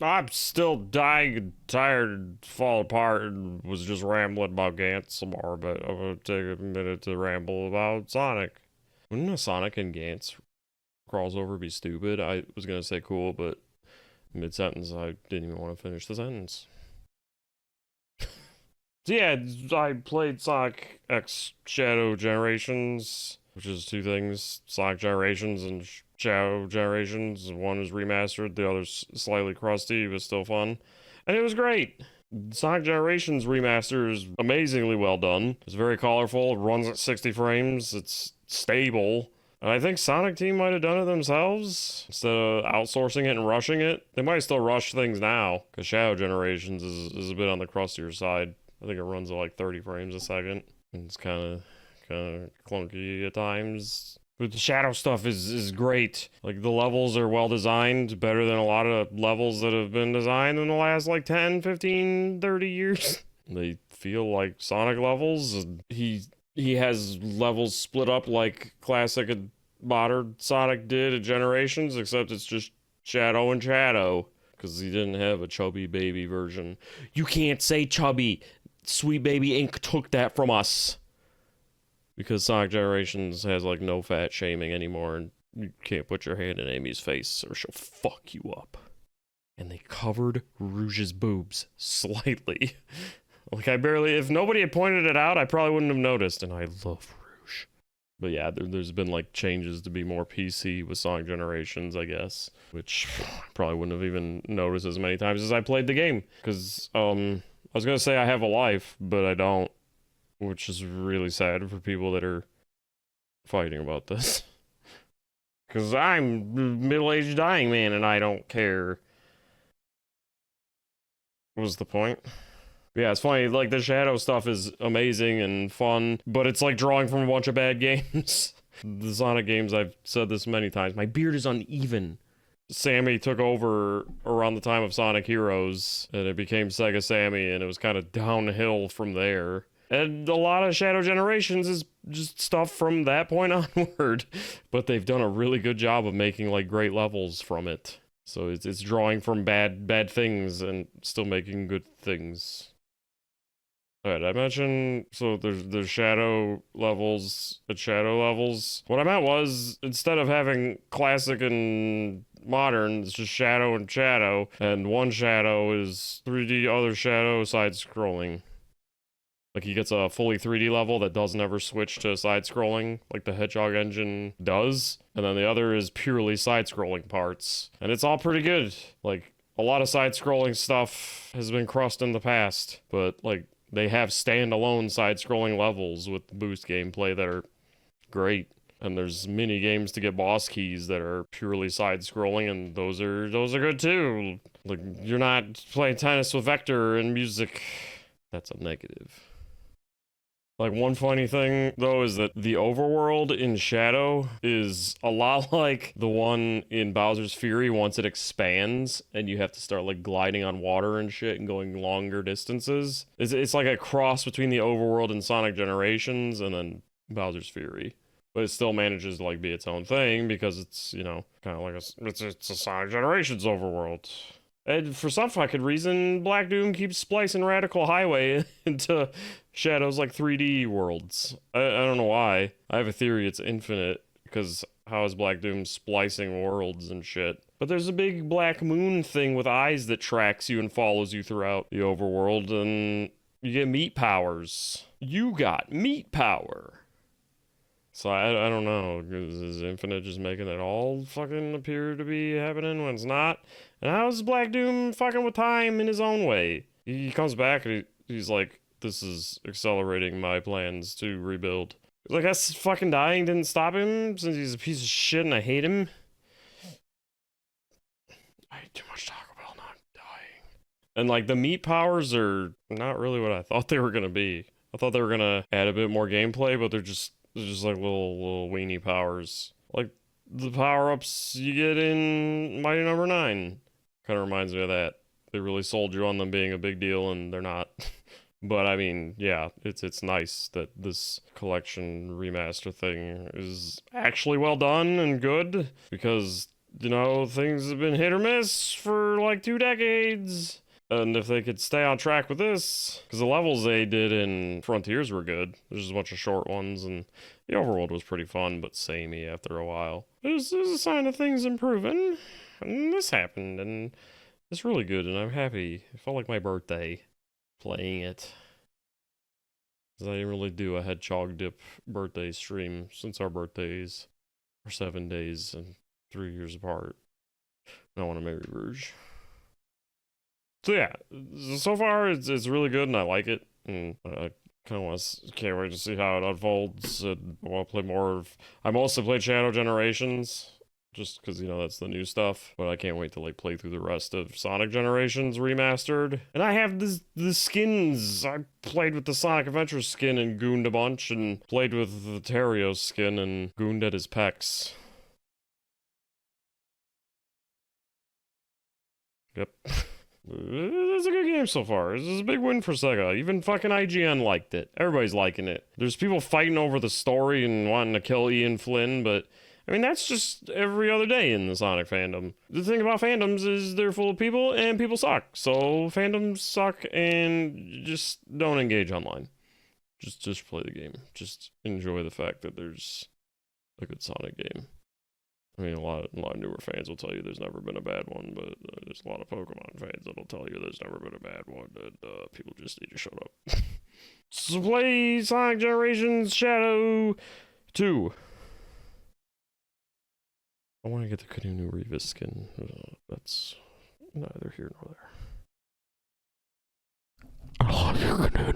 I'm still dying, tired, fall apart, and was just rambling about Gantz some more, but I'm gonna take a minute to ramble about Sonic. Wouldn't a Sonic and Gantz crossover be stupid? I was gonna say cool, but mid-sentence I didn't even want to finish the sentence. So yeah, I played Sonic X Shadow Generations, which is two things: Sonic Generations and Shadow Generations. One is remastered, the other's slightly crusty, but still fun. And it was great. Sonic Generations remaster is amazingly well done. It's very colorful, it runs at 60 frames, it's stable. And I think Sonic Team might have done it themselves instead of outsourcing it and rushing it. They might still rush things now, because Shadow Generations is a bit on the crustier side. I think it runs at like 30 frames a second. And it's kind of clunky at times. But the shadow stuff is great. Like the levels are well designed, better than a lot of levels that have been designed in the last like 10, 15, 30 years. They feel like Sonic levels. He has levels split up like classic and modern Sonic did at Generations, except it's just Shadow and Shadow. Because he didn't have a chubby baby version. You can't say chubby. Sweet Baby Inc. took that from us. Because Sonic Generations has like no fat shaming anymore, and you can't put your hand in Amy's face or she'll fuck you up. And they covered Rouge's boobs slightly. Like if nobody had pointed it out, I probably wouldn't have noticed, and I love Rouge. But yeah, there's been like changes to be more PC with Sonic Generations, I guess, which I probably wouldn't have even noticed as many times as I played the game. Because, I was gonna say I have a life, but I don't. Which is really sad for people that are fighting about this. Because I'm a middle-aged dying man and I don't care. What was the point? Yeah, it's funny, like the shadow stuff is amazing and fun, but it's like drawing from a bunch of bad games. The Sonic games, I've said this many times, my beard is uneven. Sammy took over around the time of Sonic Heroes, and it became Sega Sammy, and it was kind of downhill from there. And a lot of Shadow Generations is just stuff from that point onward. But they've done a really good job of making like great levels from it. So it's drawing from bad things and still making good things. Alright, I mentioned, so there's shadow levels at shadow levels. What I meant was, instead of having classic and modern, it's just shadow and shadow. And one shadow is 3D, other shadow side-scrolling. Like he gets a fully 3D level that doesn't ever switch to side-scrolling, like the Hedgehog engine does. And then the other is purely side-scrolling parts. And it's all pretty good. Like, a lot of side-scrolling stuff has been crushed in the past. But, like, they have standalone side-scrolling levels with boost gameplay that are great. And there's mini games to get boss keys that are purely side-scrolling, and those are good too. Like, you're not playing tennis with vector and music. That's a negative. Like, one funny thing, though, is that the overworld in Shadow is a lot like the one in Bowser's Fury once it expands, and you have to start, like, gliding on water and shit and going longer distances. It's like a cross between the overworld and Sonic Generations and then Bowser's Fury. But it still manages to, like, be its own thing because it's, you know, kind of like it's a Sonic Generations overworld. And for some fucking reason, Black Doom keeps splicing Radical Highway into Shadow's like 3D worlds. I don't know why. I have a theory it's infinite, because how is Black Doom splicing worlds and shit? But there's a big black moon thing with eyes that tracks you and follows you throughout the overworld, and you get meat powers. You got meat power. So I don't know. Is Infinite just making it all fucking appear to be happening when it's not? And how is Black Doom fucking with time in his own way? He comes back and he's like, this is accelerating my plans to rebuild. Like, us fucking dying didn't stop him since he's a piece of shit and I hate him. I ate too much Taco Bell, not dying. And like, the meat powers are not really what I thought they were gonna be. I thought they were gonna add a bit more gameplay, but they're just like little weenie powers. Like the power-ups you get in Mighty Number 9. Kind of reminds me of that. They really sold you on them being a big deal, and they're not. But I mean, yeah, it's nice that this collection remaster thing is actually well done and good, because you know, things have been hit or miss for like 2 decades. And if they could stay on track with this, because the levels they did in Frontiers were good. There's just a bunch of short ones, and the overworld was pretty fun, but samey after a while. There's a sign of things improving, and this happened, and it's really good, and I'm happy. It felt like my birthday playing it. Because I didn't really do a Hedgehog Dip birthday stream since our birthdays are 7 days and 3 years apart. I want to marry Rouge. So yeah, so far it's really good and I like it, and I kind of can't wait to see how it unfolds. I want to play more of. I mostly played Shadow Generations, just because, you know, that's the new stuff. But I can't wait to like play through the rest of Sonic Generations remastered. And I have the skins. I played with the Sonic Adventure skin and gooned a bunch, and played with the Terrio skin and gooned at his pecs. Yep. It's a good game so far. This is a big win for Sega. Even fucking IGN liked it. Everybody's liking it. There's people fighting over the story and wanting to kill Ian Flynn, but I mean, that's just every other day in the Sonic fandom. The thing about fandoms is they're full of people and people suck. So fandoms suck, and just don't engage online. Just play the game. Just enjoy the fact that there's a good Sonic game. I mean, a lot of newer fans will tell you there's never been a bad one, but there's a lot of Pokemon fans that'll tell you there's never been a bad one, and people just need to shut up. So play Sonic Generations Shadow 2. I want to get the Kanunu Revis skin. That's neither here nor there. I love you, Kanunu.